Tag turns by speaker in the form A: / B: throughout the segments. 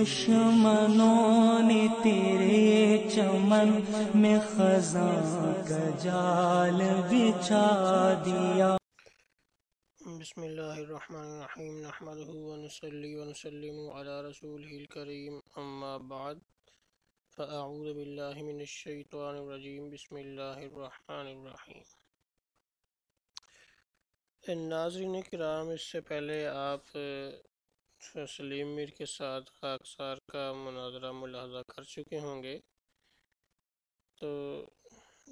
A: دشمنوں نے تیرے چمن میں خزاں کا جال بچھا دیا۔
B: بسم اللہ الرحمن الرحیم نحمدہ ونصلی ونسلم علی رسولہ الکریم اما بعد فاعوذ باللہ من الشیطان الرجیم بسم اللہ الرحمن الرحیم۔ ناظرین کرام، اس سے پہلے آپ سلیم میر کے ساتھ خاکسار کا مناظرہ ملاحظہ کر چکے ہوں گے، تو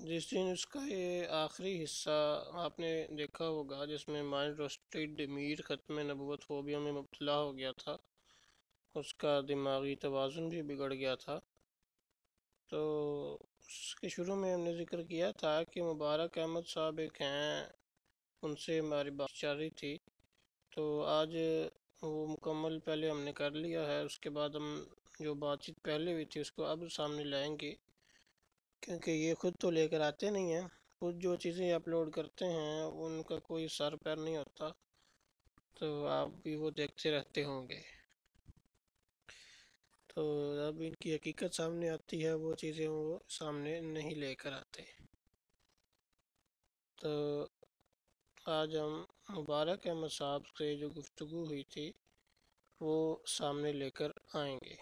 B: جس دن اس کا یہ آخری حصہ آپ نے دیکھا ہوگا جس میں مائنڈ روسٹیڈ میر ختم نبوت فوبیا میں مبتلا ہو گیا تھا، اس کا دماغی توازن بھی بگڑ گیا تھا، تو اس کے شروع میں ہم نے ذکر کیا تھا کہ مبارک احمد صاحب ایک ہیں، ان سے ہماری بات چل رہی تھی، تو آج وہ مکمل پہلے ہم نے کر لیا ہے، اس کے بعد ہم جو بات چیت پہلے ہوئی تھی اس کو اب سامنے لائیں گے، کیونکہ یہ خود تو لے کر آتے نہیں ہیں، خود جو چیزیں اپلوڈ کرتے ہیں ان کا کوئی سر پیر نہیں ہوتا، تو آپ بھی وہ دیکھتے رہتے ہوں گے، تو اب ان کی حقیقت سامنے آتی ہے، وہ چیزیں وہ سامنے نہیں لے کر آتے۔ تو آج ہم مبارک احمد صاحب سے جو گفتگو ہوئی تھی وہ سامنے لے کر آئیں گے۔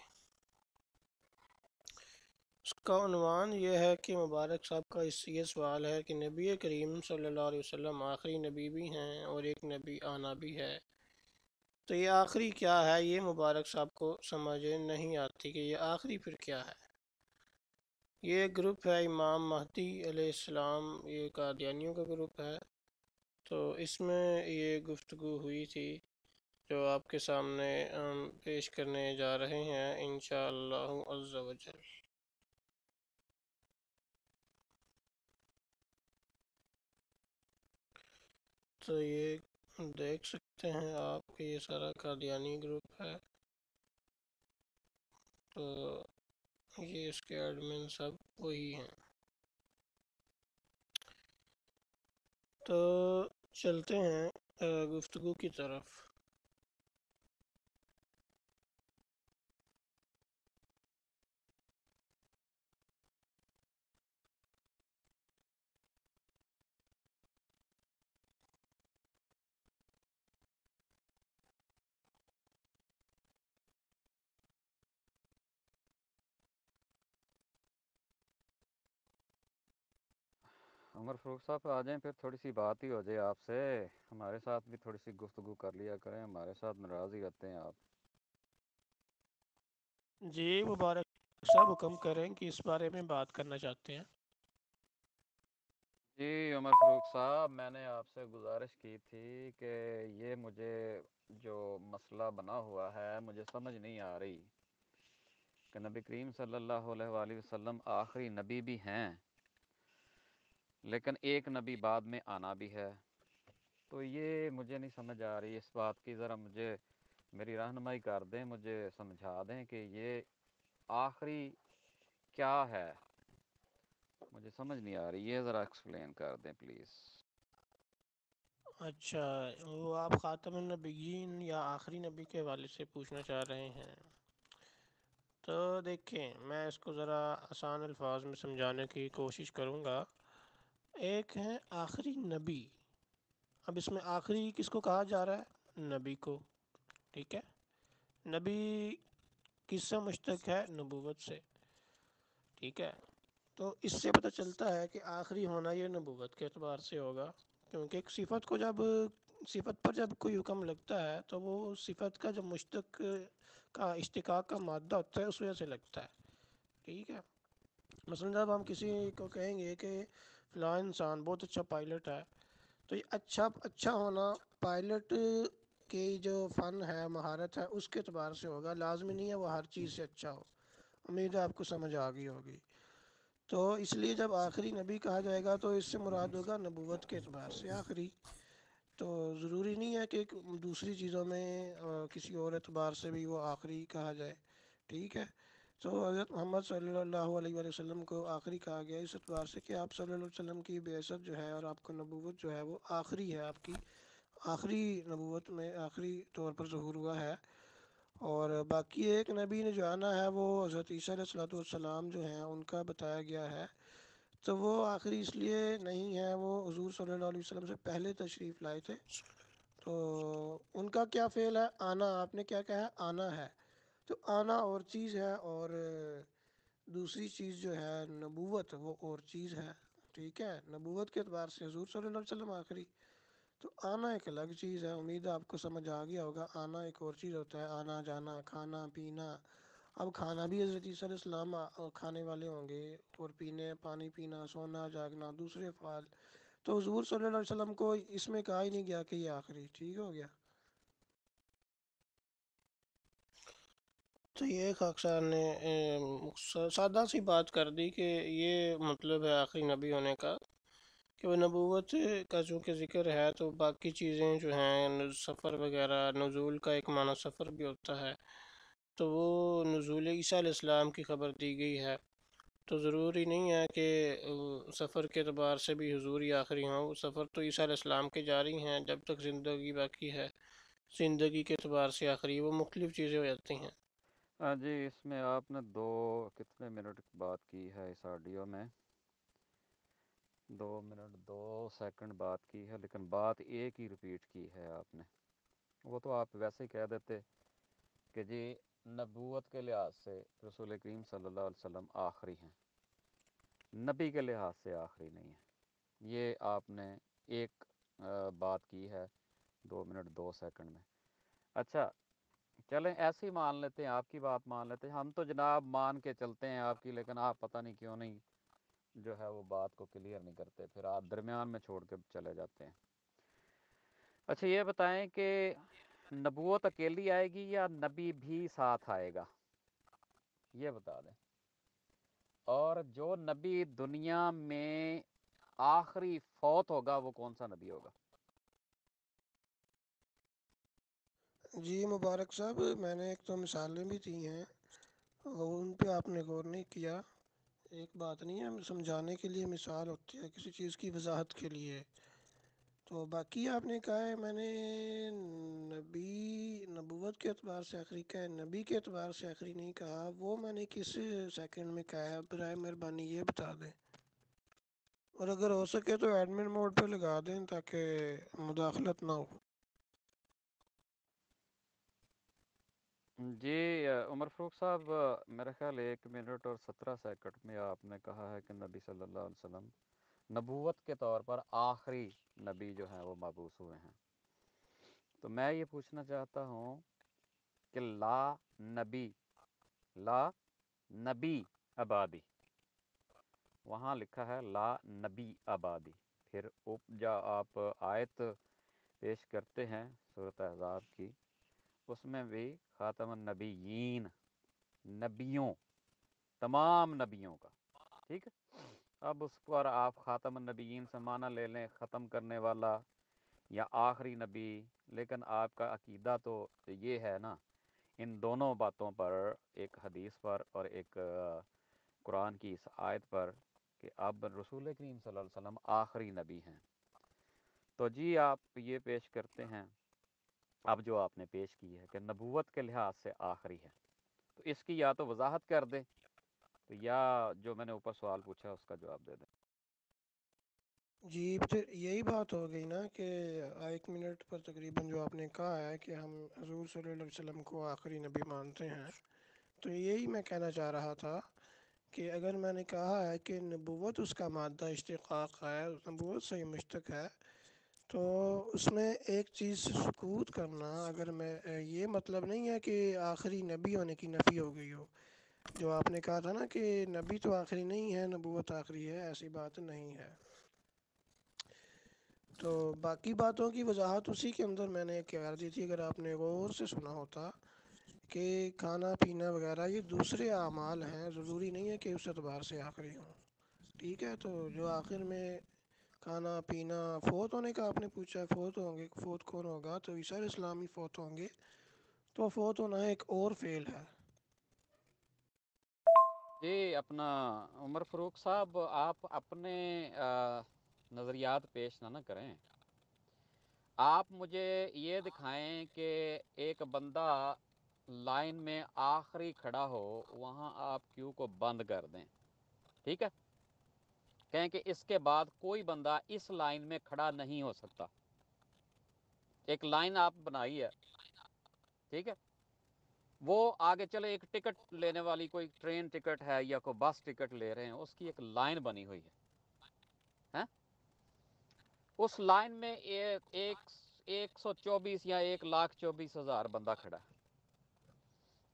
B: اس کا عنوان یہ ہے کہ مبارک صاحب کا یہ سوال ہے کہ نبی کریم صلی اللہ علیہ وسلم آخری نبی بھی ہیں اور ایک نبی آنا بھی ہے، تو یہ آخری کیا ہے؟ یہ مبارک صاحب کو سمجھ نہیں آتی کہ یہ آخری پھر کیا ہے۔ یہ گروپ ہے امام مہدی علیہ السلام، یہ قادیانیوں کا گروپ ہے، تو اس میں یہ گفتگو ہوئی تھی جو آپ کے سامنے ہم پیش کرنے جا رہے ہیں انشاءاللہ عز و جل۔ تو یہ دیکھ سکتے ہیں آپ کہ یہ سارا قادیانی گروپ ہے، تو یہ اس کے ایڈمن سب وہی ہیں۔ تو چلتے ہیں گفتگو کی طرف۔
C: عمر فروخ صاحب آ جائیں، پھر تھوڑی سی بات ہی ہو جائے آپ سے، ہمارے ساتھ بھی تھوڑی سی گفتگو کر لیا کریں، ہمارے ساتھ ناراض ہی رہتے ہیں آپ۔
B: جی مبارک صاحب حکم کریں کہ اس بارے میں بات کرنا چاہتے ہیں۔
C: جی عمر فروخ صاحب، میں نے آپ سے گزارش کی تھی کہ یہ مجھے جو مسئلہ بنا ہوا ہے مجھے سمجھ نہیں آ رہی کہ نبی کریم صلی اللہ علیہ وآلہ وسلم آخری نبی بھی ہیں لیکن ایک نبی بعد میں آنا بھی ہے، تو یہ مجھے نہیں سمجھ آ رہی، اس بات کی ذرا مجھے میری رہنمائی کر دیں، مجھے سمجھا دیں کہ یہ آخری کیا ہے، مجھے سمجھ نہیں آ رہی، یہ ذرا ایکسپلین کر دیں پلیز۔
B: اچھا، وہ آپ خاتم النبیین یا آخری نبی کے حوالے سے پوچھنا چاہ رہے ہیں، تو دیکھیں میں اس کو ذرا آسان الفاظ میں سمجھانے کی کوشش کروں گا۔ ایک ہے آخری نبی، اب اس میں آخری کس کو کہا جا رہا ہے؟ نبی کو، ٹھیک ہے؟ نبی کس سے مشتق ہے؟ نبوت سے، ٹھیک ہے؟ تو اس سے پتہ چلتا ہے کہ آخری ہونا یہ نبوت کے اعتبار سے ہوگا، کیونکہ ایک صفت کو جب صفت پر جب کوئی حکم لگتا ہے تو وہ صفت کا جب مشتق کا اشتقاق کا مادہ ہوتا ہے اس وجہ سے لگتا ہے، ٹھیک ہے؟ مثلا جب ہم کسی کو کہیں گے کہ فلاں انسان بہت اچھا پائلٹ ہے، تو یہ اچھا ہونا پائلٹ کی جو فن ہے، مہارت ہے، اس کے اعتبار سے ہوگا، لازمی نہیں ہے وہ ہر چیز سے اچھا ہو۔ امید ہے آپ کو سمجھ آ گئی ہوگی۔ تو اس لیے جب آخری نبی کہا جائے گا تو اس سے مراد ہوگا نبوت کے اعتبار سے آخری، تو ضروری نہیں ہے کہ دوسری چیزوں میں کسی اور اعتبار سے بھی وہ آخری کہا جائے، ٹھیک ہے؟ تو حضرت محمد صلی اللہ علیہ وآلہ وسلم کو آخری کہا گیا اس اعتبار سے کہ آپ صلی اللہ علیہ وسلم کی بعثت جو ہے اور آپ کو نبوت جو ہے وہ آخری ہے، آپ کی آخری نبوت میں آخری طور پر ظہور ہوا ہے، اور باقی ایک نبی نے جو آنا ہے وہ حضرت عیسیٰ علیہ الصلوۃ والسلام جو ہیں ان کا بتایا گیا ہے، تو وہ آخری اس لیے نہیں ہے، وہ حضور صلی اللہ علیہ وسلم سے پہلے تشریف لائے تھے، تو ان کا کیا فعل ہے؟ آنا، آپ نے کیا کہا ہے؟ آنا ہے، تو آنا اور چیز ہے، اور دوسری چیز جو ہے نبوت وہ اور چیز ہے، ٹھیک ہے؟ نبوت کے اعتبار سے حضور صلی اللہ علیہ وسلم آخری، تو آنا ایک الگ چیز ہے، امید ہے آپ کو سمجھ آ گیا ہوگا، آنا ایک اور چیز ہوتا ہے، آنا جانا، کھانا پینا، اب کھانا بھی حضرت عیسیٰ علیہ السلام کھانے والے ہوں گے، اور پینے، پانی پینا، سونا جاگنا، دوسرے افعال، تو حضور صلی اللہ علیہ وسلم کو اس میں کہا ہی نہیں گیا کہ یہ آخری، ٹھیک ہو گیا؟ تو یہ خاکسار نے سادہ سی بات کر دی کہ یہ مطلب ہے آخری نبی ہونے کا، کہ وہ نبوت کا چونکہ ذکر ہے تو باقی چیزیں جو ہیں سفر وغیرہ، نزول کا ایک معنی سفر بھی ہوتا ہے، تو وہ نزول عیسیٰ علیہ السلام کی خبر دی گئی ہے، تو ضروری نہیں ہے کہ سفر کے اعتبار سے بھی حضور ہی آخری ہوں، وہ سفر تو عیسیٰ علیہ السلام کے جاری ہیں جب تک زندگی باقی ہے، زندگی کے اعتبار سے آخری، وہ مختلف چیزیں ہو جاتی ہیں۔
C: جی اس میں آپ نے کتنے منٹ بات کی ہے اس آڈیو میں؟ 2 منٹ 2 سیکنڈ بات کی ہے، لیکن بات ایک ہی ریپیٹ کی ہے آپ نے، وہ تو آپ ویسے ہی کہہ دیتے کہ جی نبوت کے لحاظ سے رسول کریم صلی اللہ علیہ وسلم آخری ہیں، نبی کے لحاظ سے آخری نہیں ہے، یہ آپ نے ایک بات کی ہے 2 منٹ 2 سیکنڈ میں۔ اچھا چلیں ایسے ہی مان لیتے ہیں، آپ کی بات مان لیتے ہیں، ہم تو جناب مان کے چلتے ہیں آپ کی، لیکن آپ پتہ نہیں کیوں نہیں جو ہے وہ بات کو کلیئر نہیں کرتے، پھر آپ درمیان میں چھوڑ کے چلے جاتے ہیں۔ اچھا یہ بتائیں کہ نبوت اکیلی آئے گی یا نبی بھی ساتھ آئے گا، یہ بتا دیں، اور جو نبی دنیا میں آخری فوت ہوگا وہ کون سا نبی ہوگا؟
B: جی مبارک صاحب، میں نے ایک تو مثالیں بھی دی ہیں اور ان پہ آپ نے غور نہیں کیا، ایک بات نہیں ہے، سمجھانے کے لیے مثال ہوتی ہے، کسی چیز کی وضاحت کے لیے، تو باقی آپ نے کہا ہے، میں نے نبی نبوت کے اعتبار سے آخری کہا ہے، نبی کے اعتبار سے آخری نہیں کہا، وہ میں نے کس سیکنڈ میں کہا ہے؟ برائے مہربانی یہ بتا دیں، اور اگر ہو سکے تو ایڈمن موڈ پہ لگا دیں تاکہ مداخلت نہ ہو۔
C: جی عمر فاروق صاحب، میرا خیال 1 منٹ اور 17 سیکنڈ میں آپ نے کہا ہے کہ نبی صلی اللہ علیہ وسلم نبوت کے طور پر آخری نبی جو ہیں وہ مبعوث ہوئے ہیں، تو میں یہ پوچھنا چاہتا ہوں کہ لا نبی آبادی، وہاں لکھا ہے لا نبی آبادی، پھر آپ آیت پیش کرتے ہیں سورۃ احزاب کی، اس میں بھی خاتم النبیین، نبیوں، تمام نبیوں کا، ٹھیک ہے؟ اب اس پر آپ خاتم النبیین سے معنی لے لیں ختم کرنے والا یا آخری نبی، لیکن آپ کا عقیدہ تو یہ ہے نا ان دونوں باتوں پر، ایک حدیث پر اور ایک قرآن کی اس آیت پر، کہ اب رسول کریم صلی اللہ علیہ وسلم آخری نبی ہیں، تو جی آپ یہ پیش کرتے ہیں اب جو آپ نے پیش کی ہے کہ نبوت کے لحاظ سے آخری ہے، تو اس کی یا تو وضاحت کر دیں، تو یا جو میں نے اوپر سوال پوچھا اس کا جواب دے دیں۔
B: جی پھر یہی بات ہو گئی نا کہ 1 منٹ پر تقریباً جو آپ نے کہا ہے کہ ہم حضور صلی اللہ علیہ وسلم کو آخری نبی مانتے ہیں، تو یہی میں کہنا چاہ رہا تھا کہ اگر میں نے کہا ہے کہ نبوت اس کا مادہ اشتقاق ہے، نبوت سے ہی مشتق ہے، تو اس میں ایک چیز سے سکوت کرنا، اگر میں یہ مطلب نہیں ہے کہ آخری نبی ہونے کی نفی ہو گئی ہو، جو آپ نے کہا تھا نا کہ نبی تو آخری نہیں ہے، نبوت آخری ہے، ایسی بات نہیں ہے، تو باقی باتوں کی وضاحت اسی کے اندر میں نے کر دی تھی، اگر آپ نے غور سے سنا ہوتا کہ کھانا پینا وغیرہ یہ دوسرے اعمال ہیں، ضروری نہیں ہے کہ اس اعتبار سے آخری ہوں، ٹھیک ہے؟ تو جو آخر میں کھانا پینا، فوت ہونے کا آپ نے پوچھا، فوت ہوں گے، فوت کون ہوگا؟ تو عیسیٰ علیہ السلام ہی فوت ہوں گے، تو فوت ہونا ایک اور فعل ہے۔
C: جی اپنا عمر فاروق صاحب، آپ اپنے نظریات پیش نہ کریں، آپ مجھے یہ دکھائیں کہ ایک بندہ لائن میں آخری کھڑا ہو وہاں آپ کیو کو بند کر دیں، ٹھیک ہے؟ کہیں کہ اس کے بعد کوئی بندہ اس لائن میں کھڑا نہیں ہو سکتا۔ ایک لائن آپ بنائی ہے، ٹھیک ہے؟ وہ آگے چلے، ایک ٹکٹ لینے والی کوئی ٹرین ٹکٹ ہے یا کوئی بس ٹکٹ لے رہے ہیں، اس کی ایک لائن بنی ہوئی ہے، اس لائن میں 124 یا 1,24,000 بندہ کھڑا ہے۔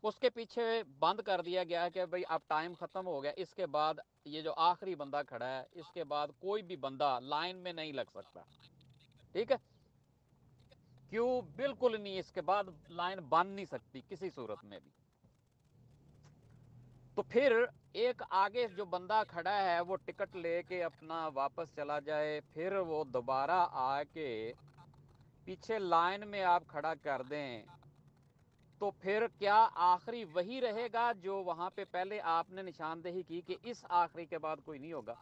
C: اس کے پیچھے بند کر دیا گیا ہے کہ بھئی اب ٹائم ختم ہو گیا، اس کے بعد یہ جو آخری بندہ کھڑا ہے اس کے بعد کوئی بھی بندہ لائن میں نہیں لگ سکتا، ٹھیک ہے؟ کیوں؟ بالکل نہیں، اس کے بعد لائن بن نہیں سکتی کسی صورت میں بھی۔ تو پھر ایک آگے جو بندہ کھڑا ہے وہ ٹکٹ لے کے اپنا واپس چلا جائے، پھر وہ دوبارہ آ کے پیچھے لائن میں آپ کھڑا کر دیں، تو پھر کیا آخری وہی رہے گا جو وہاں پہ پہلے آپ نے نشاندہی کی کہ اس آخری کے بعد کوئی نہیں ہوگا،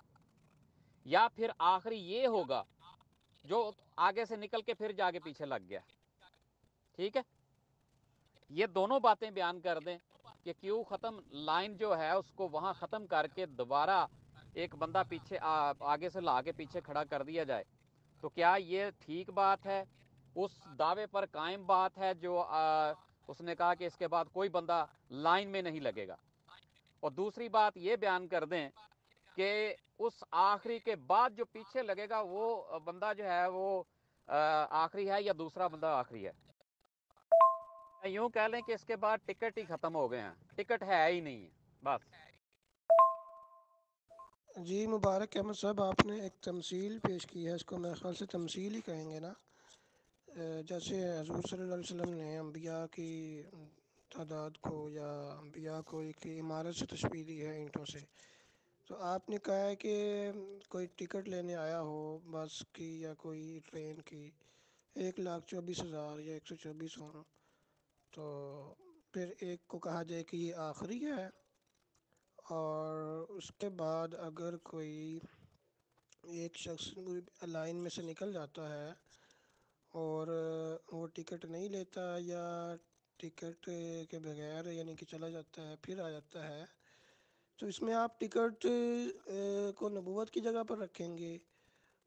C: یا پھر آخری یہ ہوگا جو آگے سے نکل کے پھر جا کے پیچھے لگ گیا؟ ٹھیک ہے، یہ دونوں باتیں بیان کر دیں کہ کیوں ختم لائن جو ہے اس کو وہاں ختم کر کے دوبارہ ایک بندہ پیچھے آگے سے لا کے پیچھے کھڑا کر دیا جائے، تو کیا یہ ٹھیک بات ہے؟ اس دعوے پر قائم بات ہے جو اس نے کہا کہ اس کے بعد کوئی بندہ لائن میں نہیں لگے گا؟ اور دوسری بات یہ بیان کر دیں کہ اس آخری کے بعد جو پیچھے لگے گا وہ بندہ جو ہے وہ آخری ہے یا دوسرا بندہ آخری ہے؟ یوں کہہ لیں کہ اس کے بعد ٹکٹ ہی ختم ہو گئے ہیں، ٹکٹ ہے ہی نہیں ہے بس۔
B: جی مبارک احمد صاحب، آپ نے ایک تمثیل پیش کی ہے، اس کو میرے خیال سے تمثیل ہی کہیں گے نا۔ جیسے حضور صلی اللہ علیہ وسلم نے انبیاء کی تعداد کو یا انبیاء کو ایک عمارت سے تشبیہ دی ہے، اینٹوں سے، تو آپ نے کہا ہے کہ کوئی ٹکٹ لینے آیا ہو بس کی یا کوئی ٹرین کی، 1,24,000 یا 124 ہوں، تو پھر ایک کو کہا جائے کہ یہ آخری ہے، اور اس کے بعد اگر کوئی ایک شخص لائن میں سے نکل جاتا ہے اور وہ ٹکٹ نہیں لیتا یا ٹکٹ کے بغیر یعنی کہ چلا جاتا ہے پھر آ جاتا ہے، تو اس میں آپ ٹکٹ کو نبوت کی جگہ پر رکھیں گے،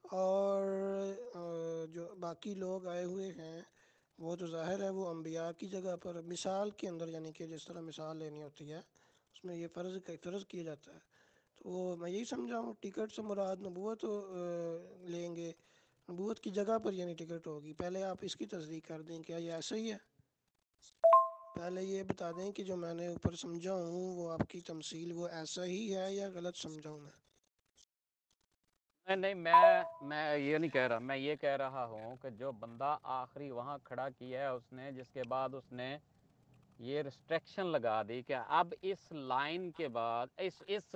B: اور جو باقی لوگ آئے ہوئے ہیں وہ تو ظاہر ہے وہ انبیاء کی جگہ پر مثال کے اندر، یعنی کہ جس طرح مثال لینی ہوتی ہے اس میں یہ فرض کیا جاتا ہے، تو وہ میں یہی سمجھا ہوں ٹکٹ سے مراد نبوت لیں گے، نبوت کی جگہ پر یعنی ٹکٹ ہوگی۔ پہلے آپ اس کی تصدیق کر دیں، کیا یہ ایسا ہی ہے؟ پہلے یہ بتا دیں کہ جو میں نے اوپر سمجھا ہوں وہ آپ کی تمثیل وہ ایسا ہی ہے یا غلط سمجھا ہوں میں؟
C: نہیں، میں یہ نہیں کہہ رہا، میں یہ کہہ رہا ہوں کہ جو بندہ آخری وہاں کھڑا کیا ہے اس نے، جس کے بعد اس نے یہ ریسٹرکشن لگا دی کہ اب اس لائن کے بعد اس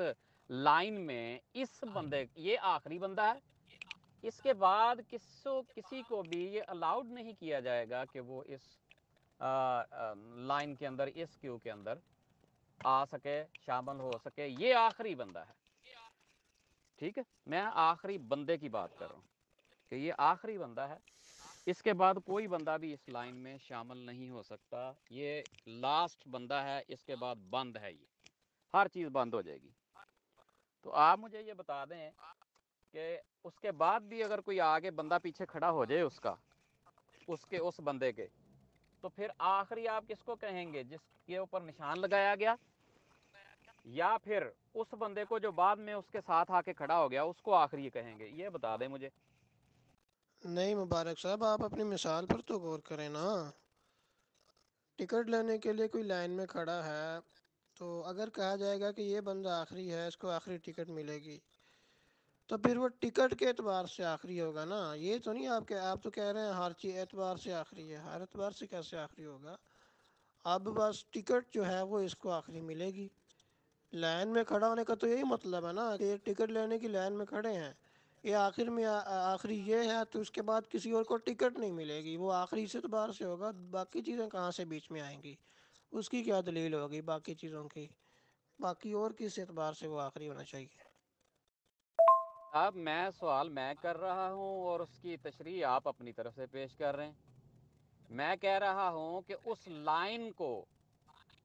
C: لائن میں اس بندے، یہ آخری بندہ ہے، اس کے بعد کسی کو بھی یہ الاؤڈ نہیں کیا جائے گا کہ وہ اس لائن کے اندر، اس کیو کے اندر آ سکے، شامل ہو سکے، یہ آخری بندہ ہے، ٹھیک ہے؟ میں آخری بندے کی بات کر رہا ہوں کہ یہ آخری بندہ ہے، اس کے بعد کوئی بندہ بھی اس لائن میں شامل نہیں ہو سکتا، یہ لاسٹ بندہ ہے، اس کے بعد بند ہے، یہ ہر چیز بند ہو جائے گی۔ تو آپ مجھے یہ بتا دیں کہ اس کے بعد بھی اگر کوئی آگے بندہ پیچھے کھڑا ہو جائے اس بندے کے، تو پھر آخری آپ کس کو کہیں گے؟ جس کے اوپر نشان لگایا گیا، یا پھر اس بندے کو جو بعد میں اس کے ساتھ آ کے کھڑا ہو گیا اس کو آخری کہیں گے؟ یہ بتا دیں مجھے۔
B: نہیں مبارک صاحب، آپ اپنی مثال پر تو غور کریں نا۔ ٹکٹ لینے کے لیے کوئی لائن میں کھڑا ہے، تو اگر کہا جائے گا کہ یہ بندہ آخری ہے، اس کو آخری ٹکٹ ملے گی، تو پھر وہ ٹکٹ کے اعتبار سے آخری ہوگا نا۔ یہ تو نہیں آپ تو کہہ رہے ہیں ہر چیز اعتبار سے آخری ہے، ہر اعتبار سے کیسے آخری ہوگا؟ اب بس ٹکٹ جو ہے وہ اس کو آخری ملے گی۔ لائن میں کھڑا ہونے کا تو یہی مطلب ہے نا کہ ایک ٹکٹ لینے کی لائن میں کھڑے ہیں، یہ آخر میں آخری یہ ہے، تو اس کے بعد کسی اور کو ٹکٹ نہیں ملے گی، وہ آخری اس اعتبار سے ہوگا، باقی چیزیں کہاں سے بیچ میں آئیں گی؟ اس کی کیا دلیل ہوگی باقی چیزوں کی؟ باقی اور کس اعتبار سے وہ آخری ہونا چاہیے؟
C: اب سوال میں کر رہا ہوں اور اس کی تشریح آپ اپنی طرف سے پیش کر رہے ہیں۔ میں کہہ رہا ہوں کہ اس لائن کو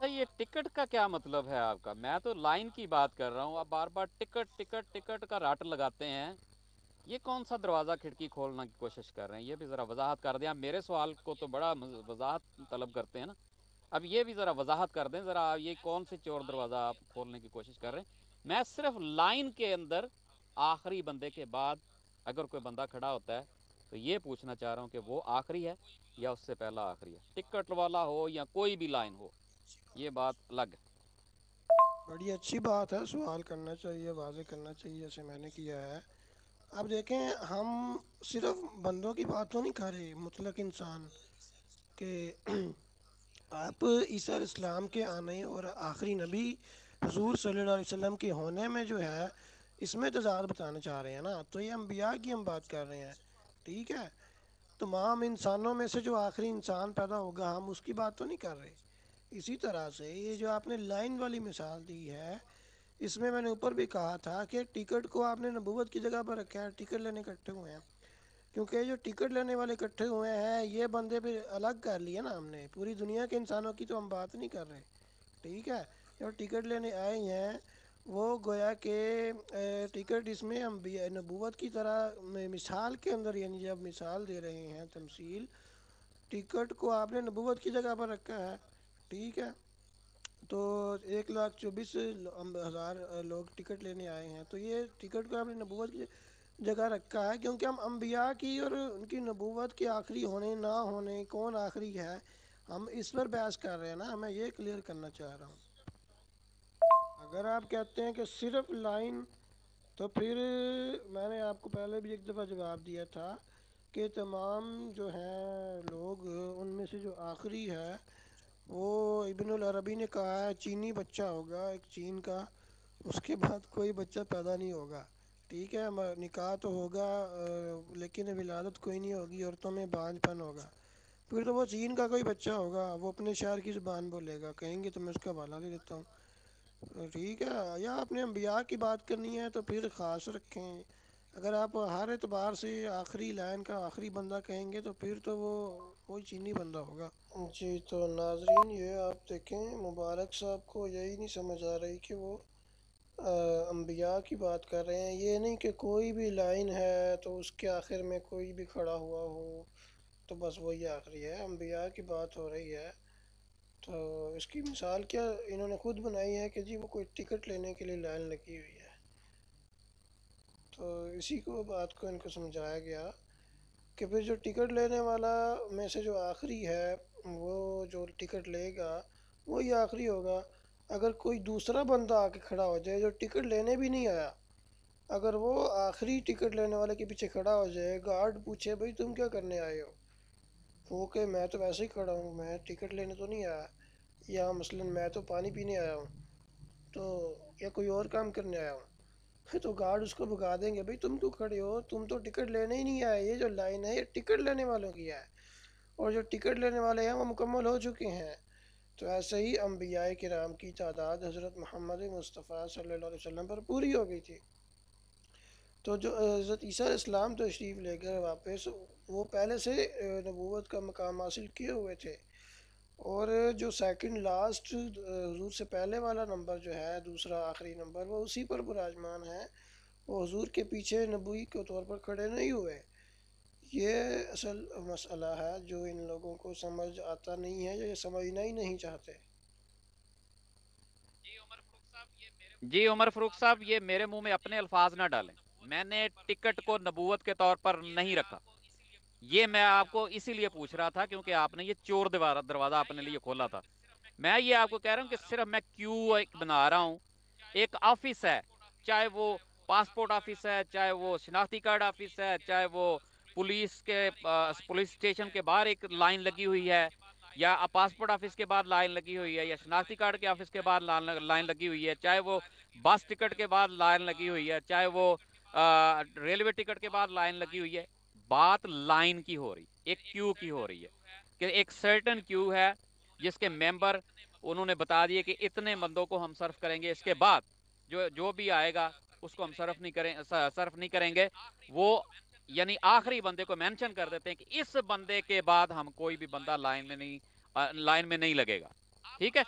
C: یہ ٹکٹ کا کیا مطلب ہے آپ کا؟ میں تو لائن کی بات کر رہا ہوں، آپ بار بار ٹکٹ ٹکٹ ٹکٹ کا رٹ لگاتے ہیں۔ یہ کون سا دروازہ کھڑکی کھولنے کی کوشش کر رہے ہیں؟ یہ بھی ذرا وضاحت کر دیں۔ آپ میرے سوال کو تو بڑا وضاحت طلب کرتے ہیں نا، اب یہ بھی ذرا وضاحت کر دیں ذرا، یہ کون سے چور دروازہ آپ کھولنے کی کوشش کر رہے ہیں؟ میں صرف لائن کے اندر آخری بندے کے بعد اگر کوئی بندہ کھڑا ہوتا ہے تو یہ پوچھنا چاہ رہا ہوں کہ وہ آخری ہے یا اس سے پہلا آخری ہے، ٹکٹ والا ہو یا کوئی بھی لائن ہو، یہ بات الگ ہے۔
B: بڑی اچھی بات ہے، سوال کرنا چاہیے، واضح کرنا چاہیے، جیسے میں نے کیا ہے۔ اب دیکھیں، ہم صرف بندوں کی بات تو نہیں کر رہے، مطلق انسان کہ آپ عیسیٰ علیہ السلام کے آنے اور آخری نبی حضور صلی اللہ علیہ وسلم کے ہونے میں جو ہے اس میں تضاد بتانا چاہ رہے ہیں نا، تو یہ انبیاء کی ہم بات کر رہے ہیں، ٹھیک ہے؟ تمام انسانوں میں سے جو آخری انسان پیدا ہوگا ہم اس کی بات تو نہیں کر رہے۔ اسی طرح سے یہ جو آپ نے لائن والی مثال دی ہے، اس میں نے اوپر بھی کہا تھا کہ ٹکٹ کو آپ نے نبوت کی جگہ پر رکھا ہے، ٹکٹ لینے اکٹھے ہوئے ہیں، کیونکہ جو ٹکٹ لینے والے اکٹھے ہوئے ہیں یہ بندے پھر الگ کر لیے نا ہم نے، پوری دنیا کے انسانوں کی تو ہم بات نہیں کر رہے، ٹھیک ہے؟ جو ٹکٹ لینے آئے ہیں وہ گویا کہ ٹکٹ اس میں نبوت کی طرح مثال کے اندر، یعنی جب مثال دے رہے ہیں تمثیل، ٹکٹ کو آپ نے نبوت کی جگہ پر رکھا ہے، ٹھیک ہے؟ تو 1,24,000 لوگ ٹکٹ لینے آئے ہیں، تو یہ ٹکٹ کو آپ نے نبوت کی جگہ رکھا ہے کیونکہ ہم انبیاء کی اور ان کی نبوت کے آخری ہونے نہ ہونے، کون آخری ہے، ہم اس پر بحث کر رہے ہیں نا، میں یہ کلیئر کرنا چاہ رہا ہوں۔ اگر آپ کہتے ہیں کہ صرف لائن، تو پھر میں نے آپ کو پہلے بھی ایک دفعہ جواب دیا تھا کہ تمام جو ہیں لوگ ان میں سے جو آخری ہے وہ ابن العربی نے کہا ہے چینی بچہ ہوگا ایک چین کا، اس کے بعد کوئی بچہ پیدا نہیں ہوگا، ٹھیک ہے؟ نکاح تو ہوگا لیکن ولادت کوئی نہیں ہوگی، عورتوں میں بانجھ پن ہوگا، پھر تو وہ چین کا کوئی بچہ ہوگا، وہ اپنے شہر کی زبان بولے گا، کہیں گے تو میں اس کا حوالہ دے دیتا ہوں، ٹھیک ہے؟ یا اپنے انبیاء کی بات کرنی ہے تو پھر خاص رکھیں، اگر آپ ہر اعتبار سے آخری لائن کا آخری بندہ کہیں گے تو پھر تو وہ کوئی چینی بندہ ہوگا۔ جی تو ناظرین، یہ آپ دیکھیں مبارک صاحب کو یہی نہیں سمجھ آ رہی کہ وہ انبیاء کی بات کر رہے ہیں، یہ نہیں کہ کوئی بھی لائن ہے تو اس کے آخر میں کوئی بھی کھڑا ہوا ہو تو بس وہی آخری ہے، انبیاء کی بات ہو رہی ہے۔ تو اس کی مثال کیا انہوں نے خود بنائی ہے کہ جی وہ کوئی ٹکٹ لینے کے لیے لائن لگی ہوئی ہے، تو اسی کو بات کو ان کو سمجھایا گیا کہ پھر جو ٹکٹ لینے والا میں سے جو آخری ہے وہ جو ٹکٹ لے گا وہی آخری ہوگا۔ اگر کوئی دوسرا بندہ آ کے کھڑا ہو جائے جو ٹکٹ لینے بھی نہیں آیا، اگر وہ آخری ٹکٹ لینے والے کے پیچھے کھڑا ہو جائے، گارڈ پوچھے بھائی تم کیا کرنے آئے ہو، وہ کہ میں تو ویسے ہی کھڑا ہوں، میں ٹکٹ لینے تو نہیں آیا، یا مثلا میں تو پانی پینے آیا ہوں، تو یا کوئی اور کام کرنے آیا ہوں، تو گارڈ اس کو بھگا دیں گے، بھائی تم کیوں کھڑے ہو، تم تو ٹکٹ لینے ہی نہیں آئے، یہ جو لائن ہے یہ ٹکٹ لینے والوں کی ہے، اور جو ٹکٹ لینے والے ہیں وہ مکمل ہو چکے ہیں۔ تو ایسے ہی انبیاء کرام کی تعداد حضرت محمد مصطفیٰ صلی اللہ علیہ وسلم پر پوری ہو گئی تھی، تو جو حضرت عیسیٰ علیہ السلام تشریف لے کر واپس، وہ پہلے سے نبوت کا مقام حاصل کیے ہوئے تھے، اور جو سیکنڈ لاسٹ حضور سے پہلے والا نمبر جو ہے، دوسرا آخری نمبر، وہ اسی پر براجمان ہے، وہ حضور کے پیچھے نبوی کے طور پر کھڑے نہیں ہوئے۔ یہ اصل مسئلہ ہے جو ان لوگوں کو سمجھ آتا نہیں ہے یا یہ سمجھنا ہی نہیں چاہتے۔
C: جی عمر فاروق صاحب، یہ میرے منہ میں اپنے الفاظ نہ ڈالیں، میں نے ٹکٹ کو نبوت کے طور پر نہیں رکھا، یہ میں آپ کو اسی لیے پوچھ رہا تھا کیونکہ آپ نے یہ چور دروازہ اپنے لیے کھولا تھا۔ میں یہ آپ کو کہہ رہا ہوں کہ صرف میں کیو ایک بنا رہا ہوں، ایک آفس ہے، چاہے وہ پاسپورٹ آفس ہے، چاہے وہ شناختی کارڈ آفس ہے، چاہے وہ پولیس اسٹیشن کے باہر ایک لائن لگی ہوئی ہے، یا پاسپورٹ آفس کے بعد لائن لگی ہوئی ہے، یا شناختی کارڈ کے آفس کے بعد لائن لگی ہوئی ہے، چاہے وہ بس ٹکٹ کے بعد لائن لگی ہوئی ہے، چاہے وہ ریلوے ٹکٹ کے بعد لائن لگی ہوئی ہے، بات لائن کی ہو رہی، ایک کیو کی ہو رہی ہے کہ ایک سرٹن کیو ہے جس کے ممبر انہوں نے بتا دیے کہ اتنے بندوں کو ہم صرف کریں گے، اس کے بعد جو بھی آئے گا اس کو ہم صرف نہیں کریں گے، وہ یعنی آخری بندے کو مینشن کر دیتے ہیں کہ اس بندے کے بعد ہم کوئی بھی بندہ لائن میں نہیں لگے گا، ٹھیک ہے؟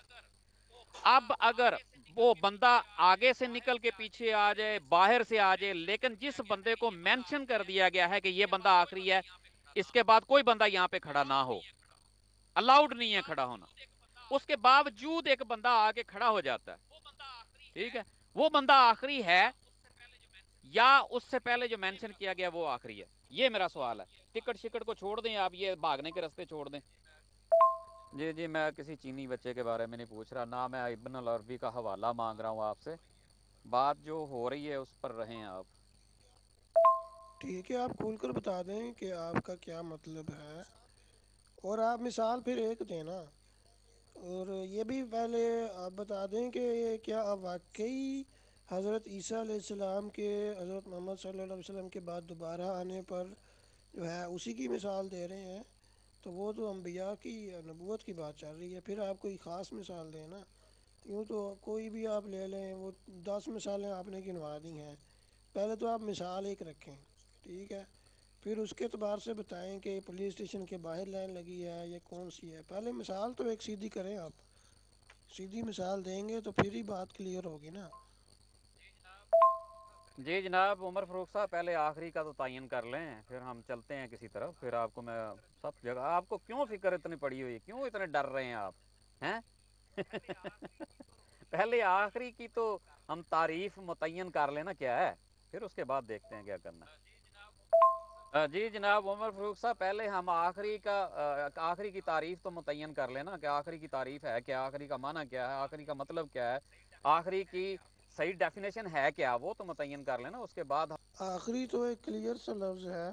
C: اب اگر وہ بندہ آگے سے نکل کے پیچھے آ جائے، باہر سے آ جائے، لیکن جس بندے کو مینشن کر دیا گیا ہے کہ یہ بندہ آخری ہے، اس کے بعد کوئی بندہ یہاں پہ کھڑا نہ ہو، الاؤڈ نہیں ہے کھڑا ہونا، اس کے باوجود ایک بندہ آ کے کھڑا ہو جاتا ہے، ٹھیک ہے، وہ بندہ آخری ہے یا اس سے پہلے جو مینشن کیا گیا وہ آخری ہے؟ یہ میرا سوال ہے۔ ٹکٹ شکٹ کو چھوڑ دیں آپ، یہ بھاگنے کے رستے چھوڑ دیں۔ جی جی، میں کسی چینی بچے کے بارے میں نہیں پوچھ رہا، نہ میں ابن العربی کا حوالہ مانگ رہا ہوں آپ سے، بات جو ہو رہی ہے اس پر رہیں آپ۔
B: ٹھیک ہے، آپ کھول کر بتا دیں کہ آپ کا کیا مطلب ہے، اور آپ مثال پھر ایک دیں نا، اور یہ بھی پہلے آپ بتا دیں کہ کیا آپ واقعی حضرت عیسیٰ علیہ السلام کے حضرت محمد صلی اللہ علیہ وسلم کے بعد دوبارہ آنے پر جو ہے اسی کی مثال دے رہے ہیں؟ تو وہ تو انبیاء کی نبوت کی بات چل رہی ہے، پھر آپ کوئی خاص مثال دیں نا، یوں تو کوئی بھی آپ لے لیں، وہ 10 مثالیں آپ نے گنوا دی ہیں، پہلے تو آپ مثال ایک رکھیں، ٹھیک ہے، پھر اس کے اعتبار سے بتائیں کہ پولیس اسٹیشن کے باہر لائن لگی ہے یا کون سی ہے، پہلے مثال تو ایک سیدھی کریں، آپ سیدھی مثال دیں گے تو پھر ہی بات کلیئر ہوگی نا۔
C: جی جناب عمر فاروق صاحب، پہلے آخری کا تو تعین کر لیں، پھر ہم چلتے ہیں کسی طرف، پھر آپ کو میں سب جگہ، آپ کو کیوں فکر اتنی پڑی ہوئی ہے، کیوں اتنے ڈر رہے ہیں آپ ہیں؟ پہلے آخری کی تو ہم تعریف متعین کر لینا کیا ہے، پھر اس کے بعد دیکھتے ہیں کیا کرنا ہے۔ جی جناب عمر فاروق صاحب، پہلے ہم آخری کا آخری کی تعریف تو متعین کر لینا کہ آخری کی تعریف ہے کیا، آخری کا معنی کیا ہے، آخری کا مطلب کیا ہے، آخری کی صحیح ڈیفینیشن ہے کیا، وہ تو متعین کر لینا، اس کے بعد۔
B: آخری تو ایک کلیئر سا لفظ ہے،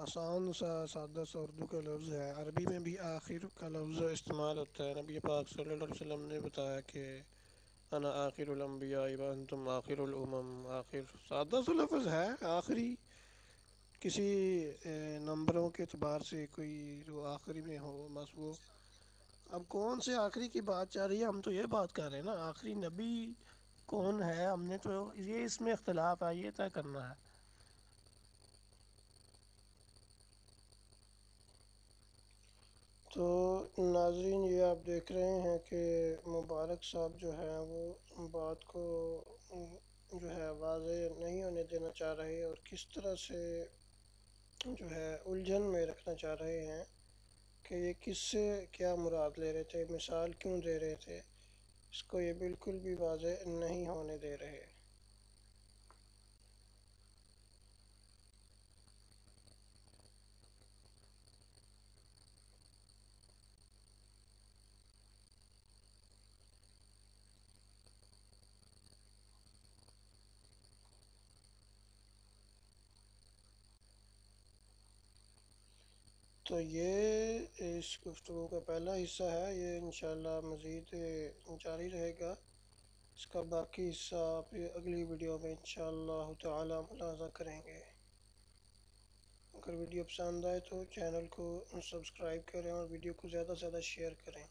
B: آسان سا سادہ سا اردو کا لفظ ہے، عربی میں بھی آخر کا لفظ استعمال ہوتا ہے، نبی پاک صلی اللہ علیہ وسلم نے بتایا کہ انا آخر الانبیاء وانتم آخر الامم، آخر سادہ سا لفظ ہے، آخری کسی نمبروں کے اعتبار سے کوئی جو آخری میں ہو، بس وہ اب کون سے آخری کی بات چل رہی ہے، ہم تو یہ بات کر رہے ہیں نا آخری نبی کون ہے، ہم نے تو یہ اس میں اختلاف ہے، یہ طے کرنا ہے۔ تو ناظرین، یہ آپ دیکھ رہے ہیں کہ مبارک صاحب جو ہیں وہ بات کو جو ہے واضح نہیں ہونے دینا چاہ رہے، اور کس طرح سے جو ہے الجھن میں رکھنا چاہ رہے ہیں کہ یہ کس سے کیا مراد لے رہے تھے، مثال کیوں دے رہے تھے، اس کو یہ بالکل بھی واضح نہیں ہونے دے رہے۔ تو یہ اس گفتگو کا پہلا حصہ ہے، یہ انشاءاللہ مزید جاری رہے گا، اس کا باقی حصہ پھر اگلی ویڈیو میں انشاءاللہ تعالی ملاحظہ کریں گے۔ اگر ویڈیو پسند آئے تو چینل کو سبسکرائب کریں اور ویڈیو کو زیادہ سے زیادہ شیئر کریں۔